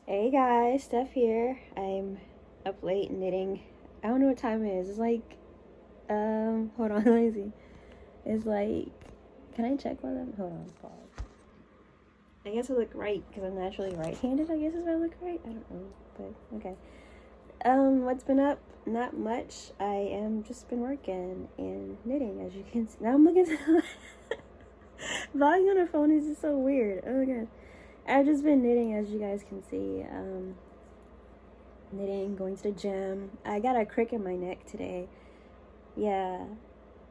Hey guys, Steph here. I'm up late knitting. I don't know what time it is. It's like, hold on, let me see. It's like, can I check while I'm, hold on, pause. I guess I look right because I'm naturally right-handed. I guess is why I look right. I don't know, but okay. What's been up? Not much. I am just been working and knitting, as you can see. Now I'm looking at vlogging on a phone is just so weird. Oh my god. I've just been knitting, as you guys can see. Knitting, going to the gym. I got a crick in my neck today. Yeah,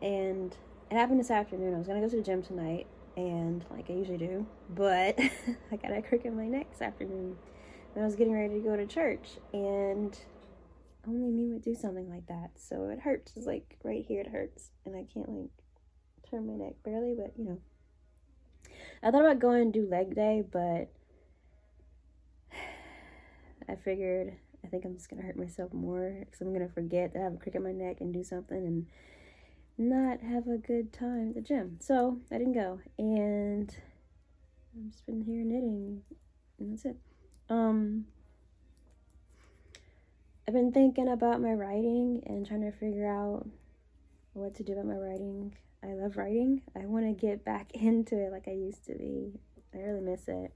and it happened this afternoon. I was gonna go to the gym tonight, and like I usually do, but I got a crick in my neck this afternoon when I was getting ready to go to church, and only me would do something like that. So it hurts. It's like right here it hurts, and I can't like turn my neck barely, but you know. I thought about going and do leg day, but I figured I think I'm just gonna hurt myself more because I'm gonna forget that I have a crick in my neck and do something and not have a good time at the gym. So I didn't go, and I've just been here knitting, and that's it. I've been thinking about my writing and trying to figure out what to do about my writing. I love writing. I want to get back into it like I used to be. I really miss it.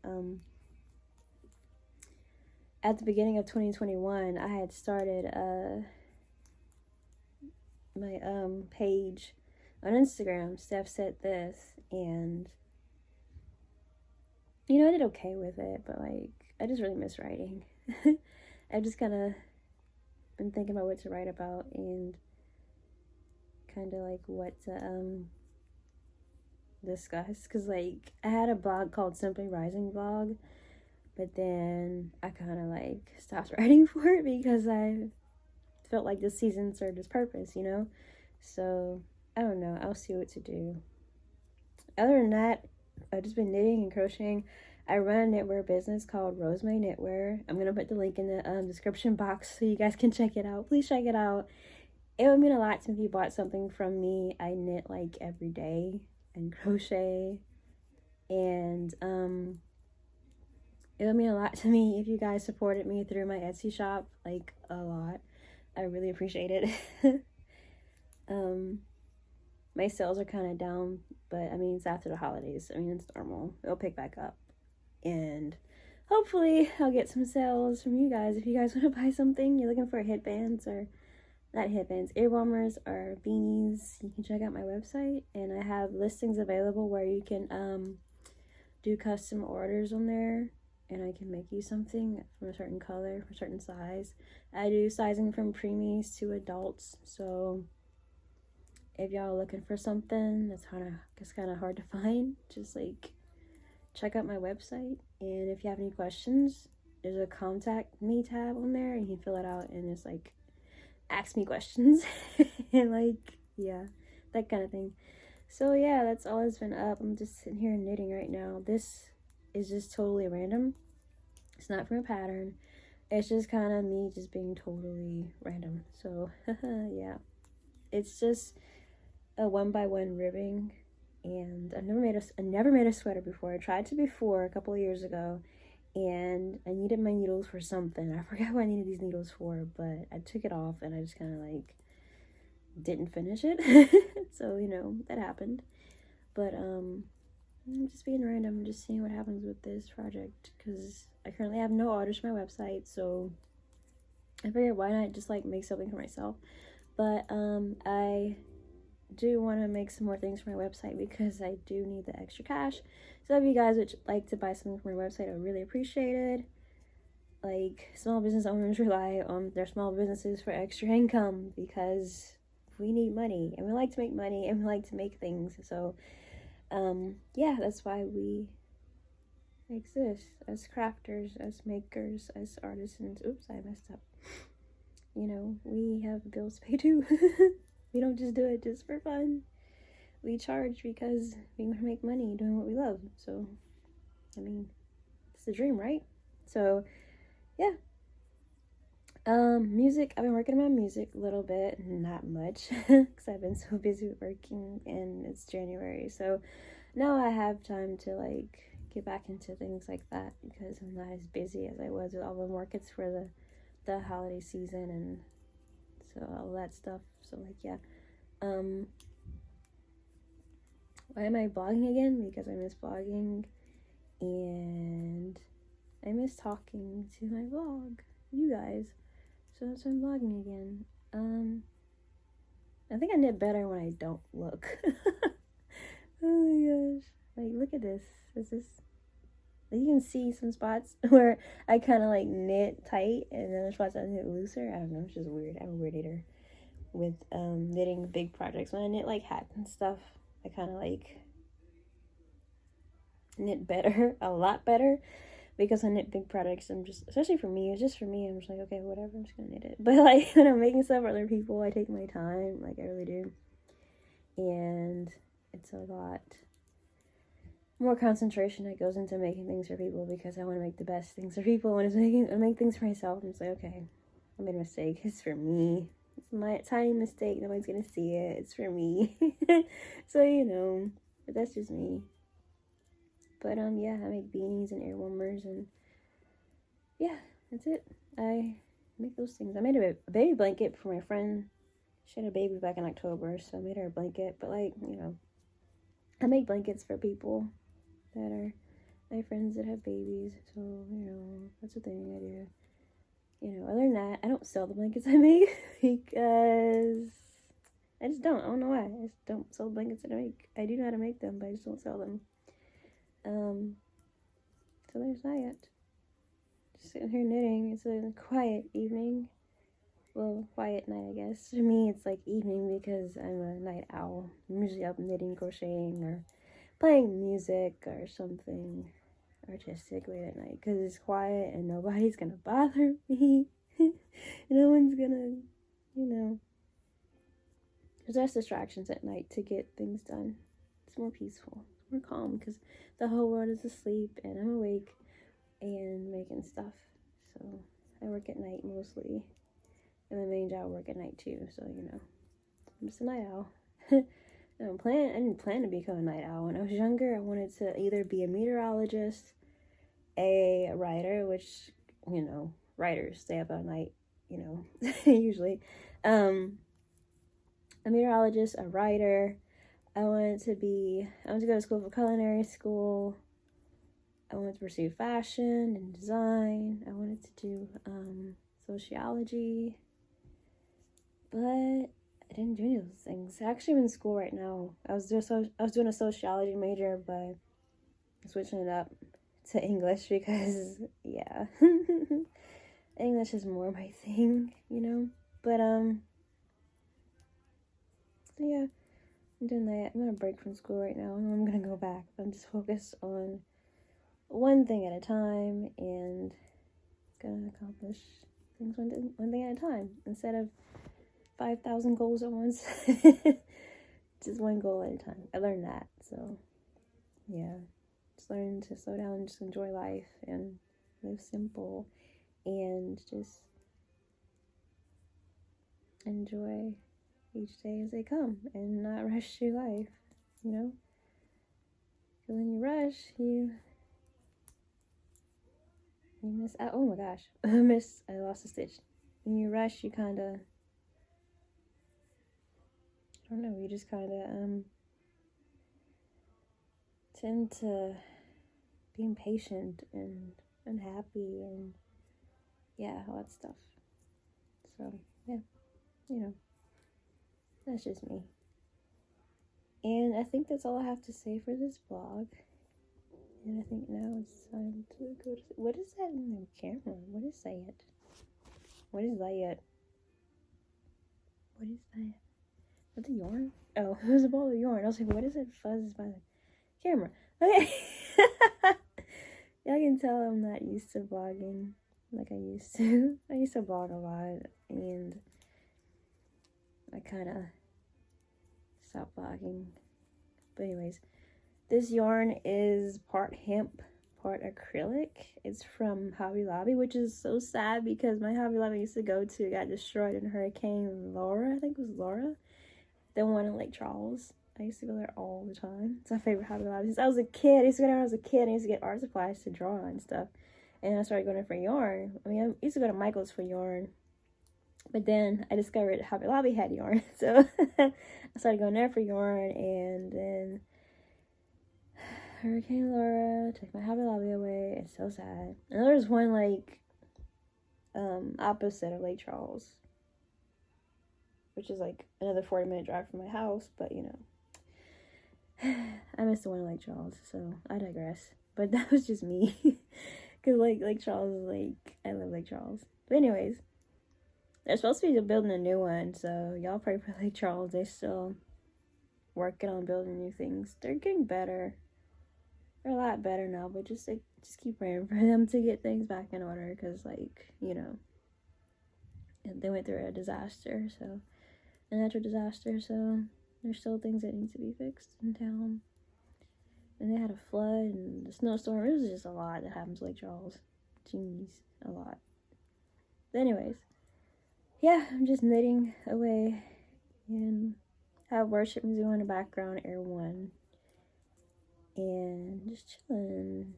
At the beginning of 2021, I had started my page on Instagram. Steph said this, and you know, I did okay with it, but like I just really miss writing. I've just kind of been thinking about what to write about and kind of like what to discuss, because like I had a blog called Simply Rising Blog, but then I kind of like stopped writing for it because I felt like the season served its purpose, you know? So I don't know. I'll see what to do. Other than that, I've just been knitting and crocheting. I run a knitwear business called Rosemary Knitwear. I'm gonna put the link in the description box so you guys can check it out. Please check it out. It would mean a lot to me if you bought something from me. I knit like every day and crochet, and it would mean a lot to me if you guys supported me through my Etsy shop, like a lot. I really appreciate it. My sales are kind of down, but I mean, it's after the holidays. I mean, it's normal. It'll pick back up. And hopefully I'll get some sales from you guys. If you guys want to buy something, you're looking for headbands or not headbands, ear warmers or beanies, you can check out my website. And I have listings available where you can do custom orders on there. And I can make you something from a certain color, for a certain size. I do sizing from preemies to adults. So if y'all are looking for something that's kind of hard to find, just like check out my website. And if you have any questions, there's a contact me tab on there, and you can fill it out and just like ask me questions and like, yeah, that kind of thing. So yeah, that's all that's been up. I'm just sitting here knitting right now. This is just totally random. It's not from a pattern. It's just kind of me just being totally random. So yeah, it's just a 1x1 ribbing, and I never made a sweater before. I tried to before a couple of years ago, and I needed my needles for something. I forgot what I needed these needles for, but I took it off and I just kind of like didn't finish it. So you know, that happened. But I'm just being random, just seeing what happens with this project, because I currently have no orders for my website, so I figured why not just like make something for myself. But I do want to make some more things for my website because I do need the extra cash. So if you guys would like to buy something from my website, I would really appreciate it. Like, small business owners rely on their small businesses for extra income because we need money, and we like to make money, and we like to make things. So yeah, that's why we exist as crafters, as makers, as artisans. Oops, I messed up. You know, we have bills to pay too. We don't just do it just for fun. We charge because we want to make money doing what we love. So, I mean, it's the dream, right? So, yeah. Music. I've been working on my music a little bit, not much, because I've been so busy working, and it's January. So now I have time to like get back into things like that because I'm not as busy as I was with all the markets for the holiday season and so all that stuff. So like yeah. Why am I blogging again? Because I miss blogging and I miss talking to my vlog, you guys. So that's why I'm vlogging again. I think I knit better when I don't look. Oh my gosh. Like, look at this. Is this... You can see some spots where I kind of like knit tight and then there's spots I knit looser. I don't know. It's just weird. I'm a weird knitter with knitting big projects. When I knit like hats and stuff, I kind of like knit better, a lot better. Because I knit big projects, I'm just, especially for me, it's just for me, I'm just like, okay, whatever, I'm just gonna knit it. But like, when I'm making stuff for other people, I take my time, like I really do. And it's a lot more concentration that goes into making things for people because I want to make the best things for people. When I make things for myself, I'm just like, okay, I made a mistake, it's for me. It's my tiny mistake, nobody's gonna see it, it's for me. So, you know, but that's just me. But yeah, I make beanies and ear warmers and yeah, that's it. I make those things. I made a baby blanket for my friend. She had a baby back in October, so I made her a blanket. But like, you know, I make blankets for people that are my friends that have babies. So, you know, that's the thing I do. You know, other than that, I don't sell the blankets I make because I just don't. I don't know why. I just don't sell the blankets that I make. I do know how to make them, but I just don't sell them. So there's that. Just sitting here knitting. It's a quiet evening. Well, quiet night, I guess. For me, it's like evening because I'm a night owl. I'm usually up knitting, crocheting, or playing music or something artistic late at night because it's quiet and nobody's gonna bother me. No one's gonna, you know. There's less distractions at night to get things done. It's more peaceful, more calm because the whole world is asleep and I'm awake and making stuff. So I work at night mostly. And my main job work at night too, so you know. I'm just a night owl. I didn't plan to become a night owl. When I was younger, I wanted to either be a meteorologist, a writer, which, you know, writers stay up all night, you know, usually. A meteorologist, a writer. I wanted to go to school for culinary school. I wanted to pursue fashion and design. I wanted to do sociology. But I didn't do any of those things. Actually, I'm in school right now. I was doing a sociology major, but I'm switching it up to English because, yeah. English is more my thing, you know? But, so yeah. I'm doing that. I'm on a break from school right now. I'm gonna go back. I'm just focused on one thing at a time and gonna accomplish things one thing at a time instead of 5,000 goals at once. Just one goal at a time. I learned that. So yeah, just learn to slow down and just enjoy life and live simple and just enjoy each day as they come and not rush through life, you know? Because when you rush, you miss out. Oh my gosh. I lost a stitch. When you rush, you kind of, I don't know, you just kind of tend to be impatient and unhappy and yeah, all that stuff. So yeah, you know, that's just me. And I think that's all I have to say for this vlog. And I think now it's time to go to... What is that in the camera? What is that? What is that? What is that? Is that the yarn? Oh, it was a ball of yarn. I was like, what is it fuzz by the camera? Okay. Y'all can tell I'm not used to vlogging like I used to. I used to vlog a lot and I kind of stopped vlogging. But anyways, this yarn is part hemp, part acrylic. It's from Hobby Lobby, which is so sad because my Hobby Lobby I used to go to got destroyed in Hurricane Laura. I think it was Laura. The one in Lake Charles. I used to go there all the time. It's my favorite Hobby Lobby. Since I was a kid, I used to go there when I was a kid. I used to get art supplies to draw and stuff. And I started going there for yarn. I mean, I used to go to Michael's for yarn. But then I discovered Hobby Lobby had yarn. So I started going there for yarn. And then Hurricane Laura took my Hobby Lobby away. It's so sad. And there was one, like, opposite of Lake Charles, which is like another 40-minute drive from my house, but you know, I miss the one in Lake Charles, so I digress. But that was just me, because like Lake Charles is like, I love Lake Charles. But anyways, they're supposed to be building a new one, so y'all pray for Lake Charles. They're still working on building new things. They're getting better. They're a lot better now, but just keep praying for them to get things back in order, because like, you know, they went through a disaster, so a natural disaster, so there's still things that need to be fixed in town. And they had a flood and a snowstorm. It was just a lot that happened to Lake Charles. Jeez, a lot. But anyways, yeah, I'm just knitting away and have worship music on in the background, Air One, and just chilling.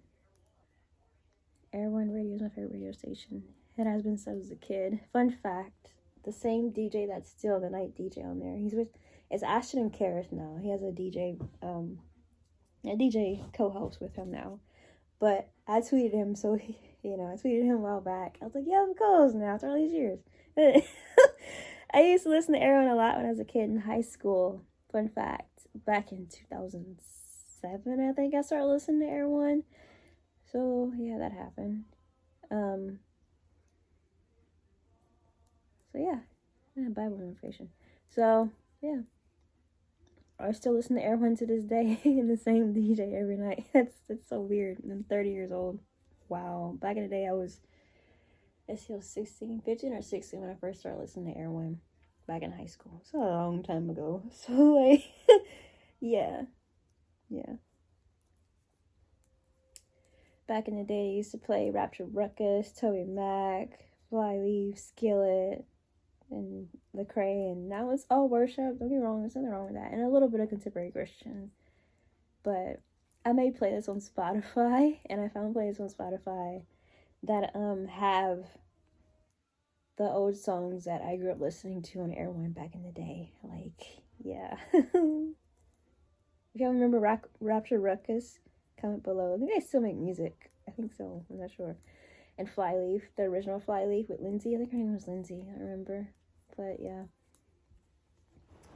Air One Radio is my favorite radio station. It has been since I was a kid. Fun fact, the same DJ that's still the night DJ on there, it's Ashton and Karis now. He has a DJ co-host with him now. But I tweeted him, so I tweeted him a while back. I was like, yeah, I'm co-host now after all these years. I used to listen to Air One a lot when I was a kid in high school. Fun fact, back in 2007, I think I started listening to Air One. So yeah, that happened. So yeah, Bible information. So yeah, I still listen to Air One to this day, and the same DJ every night. That's so weird. I'm 30 years old. Wow. Back in the day, I was 15 or 16 when I first started listening to Air One. Back in high school. So a long time ago. So like, yeah. Back in the day, I used to play Rapture Ruckus, Toby Mac, Flyleaf, Skillet, and Lecrae, and now it's all worship. Don't get me wrong, there's nothing wrong with that, and a little bit of contemporary Christian. But I made playlists on Spotify, and I found playlists on Spotify that have the old songs that I grew up listening to on Air One back in the day. Like, yeah. If y'all remember Rapture Ruckus, comment below. I think they still make music. I think so. I'm not sure. And Flyleaf, the original Flyleaf with Lindsay. I think her name was Lindsay. I remember. But yeah.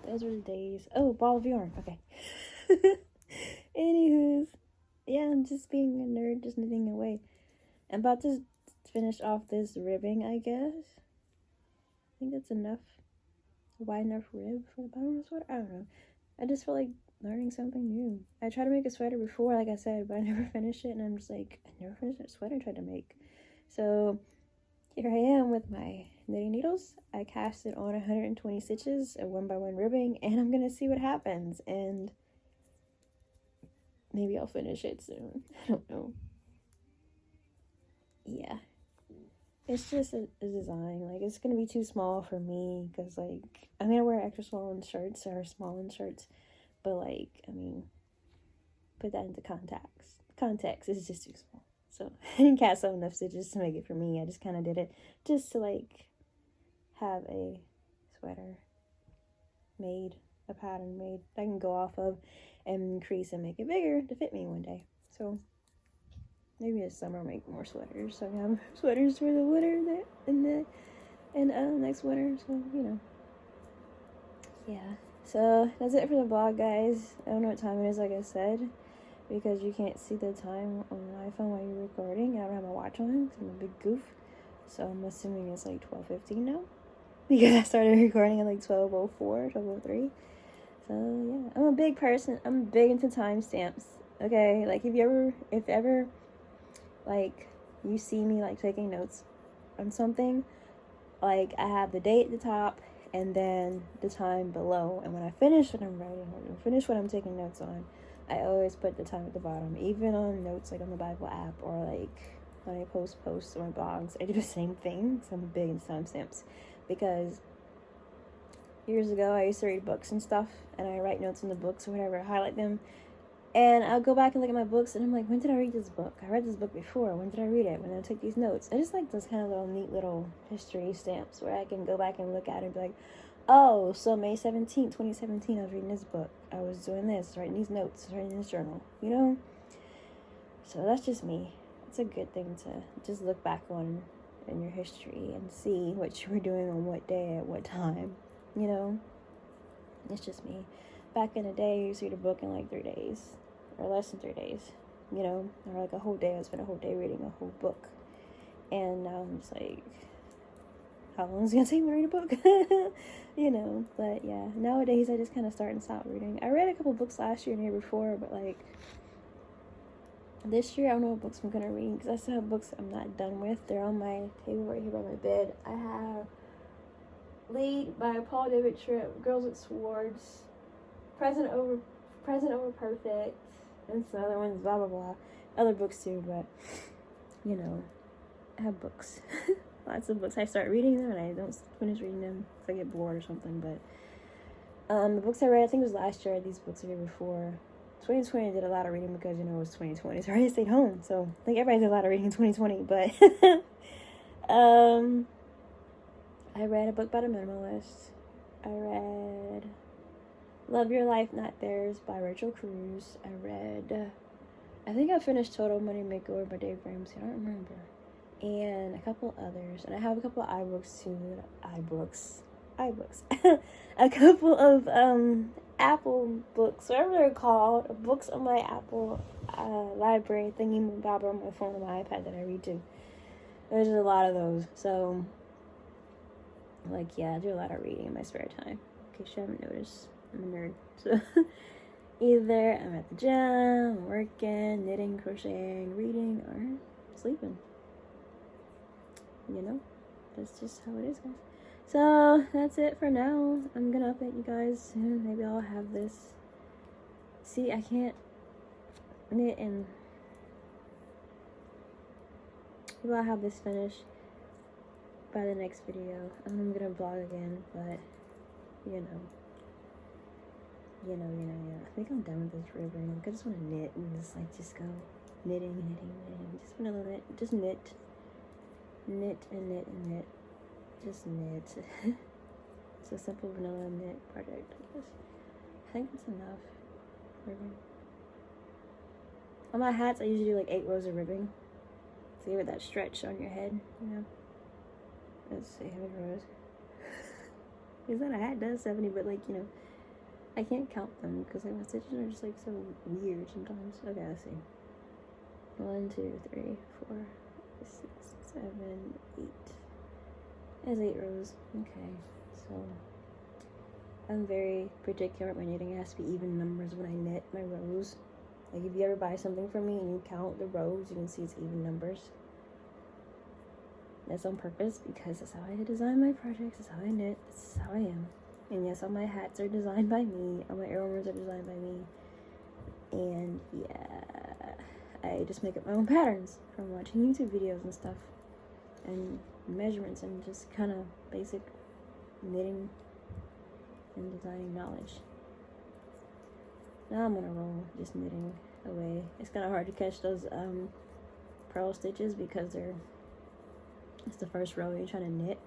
Those were the days. Oh, Ball of Yarn. Okay. Anywho's. Yeah, I'm just being a nerd, just knitting away. I'm about to finish off this ribbing, I guess. I think that's enough. Wide enough rib for the bottom of the sweater? I don't know. I just feel like learning something new. I tried to make a sweater before, like I said, but I never finished it, and I'm just like, I never finished that sweater I tried to make. So here I am with my knitting needles. I casted on 120 stitches of 1x1 ribbing, and I'm gonna see what happens, and maybe I'll finish it soon. I don't know. Yeah. It's just a design. Like, it's gonna be too small for me, because, like, I'm gonna wear extra small in shirts, or small in shirts, but, like, I mean, put that into context. Context is just too small. So, I didn't cast on enough stitches to make it for me. I just kind of did it just to, like, have a sweater made, a pattern made that I can go off of and increase and make it bigger to fit me one day. So, maybe this summer I'll make more sweaters. So I have sweaters for the winter and next winter. So, you know. Yeah. So that's it for the vlog, guys. I don't know what time it is, like I said, because you can't see the time on my iPhone while you're recording. I don't have my watch on because I'm a big goof. So I'm assuming it's like 12:15 now, because I started recording at like 12:04, 12:03. So yeah, I'm a big person. I'm big into timestamps. Okay, like if ever like you see me like taking notes on something, like I have the date at the top and then the time below, and when I finish what I'm writing or finish what I'm taking notes on, I always put the time at the bottom, even on notes like on the Bible app, or like when I post posts on my blogs. I do the same thing. So I'm big into timestamps, because years ago, I used to read books and stuff, and I write notes in the books or whatever, highlight them. And I'll go back and look at my books, and I'm like, when did I read this book? I read this book before. When did I read it? When I took these notes. I just like those kind of little neat little history stamps where I can go back and look at it and be like, oh, so May 17th, 2017, I was reading this book. I was doing this, writing these notes, writing this journal, you know? So that's just me. It's a good thing to just look back on in your history and see what you were doing on what day at what time, you know? It's just me. Back in the day, I used to read a book in like 3 days, or less than 3 days, you know? Or like a whole day. I spent a whole day reading a whole book. And now I'm just like, how long is it gonna take me to read a book? You know, but yeah, nowadays I just kind of start and stop reading. I read a couple books last year and the year before, but like this year I don't know what books I'm gonna read because I still have books I'm not done with. They're on my table right here by my bed. I have Lead by Paul David Tripp, Girls with Swords, Present Over Perfect, and some other ones, blah blah blah. Other books too, but you know, I have books. Lots of books. I start reading them and I don't finish reading them if I get bored or something. But the books I read, I think it was last year. These books the year before. 2020 I did a lot of reading because, you know, it was 2020. So I already stayed home. So I think everybody did a lot of reading in 2020. But I read a book about a minimalist. I read Love Your Life, Not Theirs by Rachel Cruz. I think I finished Total Money Makeover by Dave Ramsey. I don't remember. And a couple others. And I have a couple of iBooks too. iBooks. A couple of Apple books, whatever they're called. Books on my Apple library thingy bob on my phone and my iPad that I read too. There's a lot of those. So, like, yeah, I do a lot of reading in my spare time. In case you haven't noticed, I'm a nerd. So, either I'm at the gym, working, knitting, crocheting, reading, or sleeping. You know, that's just how it is, guys. So that's it for now. I'm gonna update you guys soon. Maybe I'll have this. See, I can't knit and maybe I'll have this finished by the next video. I'm gonna vlog again, but you know. I think I'm done with this ribbon. I just want to knit and just go knitting. Just want to knit, just knit. Knit and knit and knit. Just knit. It's a simple vanilla knit project, I guess. I think that's enough ribbon. On my hats, I usually do like 8 rows of ribbing. So give it that stretch on your head, you know. Let's see how many rows. Is that a hat does 70, but like, you know, I can't count them because like my stitches are just like so weird sometimes. Okay, let's see. 1, 2, 3, 4, 6, 7, 8. There's 8 rows. Okay, so I'm very particular with my knitting. It has to be even numbers when I knit my rows. Like if you ever buy something from me and you count the rows, you can see it's even numbers. That's on purpose because that's how I design my projects. That's how I knit. That's how I am. And yes, all my hats are designed by me. All my arrow warmers are designed by me. And yeah, I just make up my own patterns from watching YouTube videos and stuff. And measurements and just kind of basic knitting and designing knowledge. Now I'm on a roll, just knitting away. It's kind of hard to catch those purl stitches because it's the first row you're trying to knit.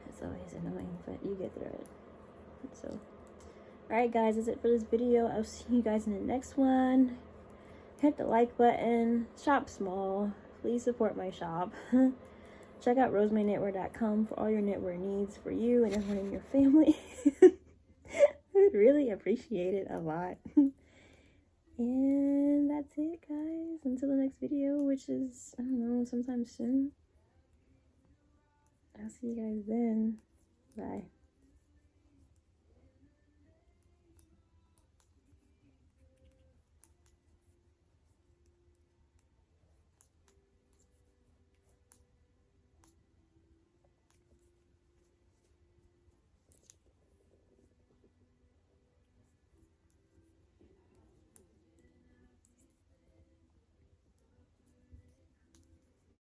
It's always annoying, but you get through it. So, alright guys, that's it for this video. I'll see you guys in the next one. Hit the like button. Shop small. Please support my shop. Check out rosemaryKnitwear.com for all your knitwear needs for you and everyone in your family. I would really appreciate it a lot. And that's it, guys. Until the next video, which is, I don't know, sometime soon. I'll see you guys then. Bye.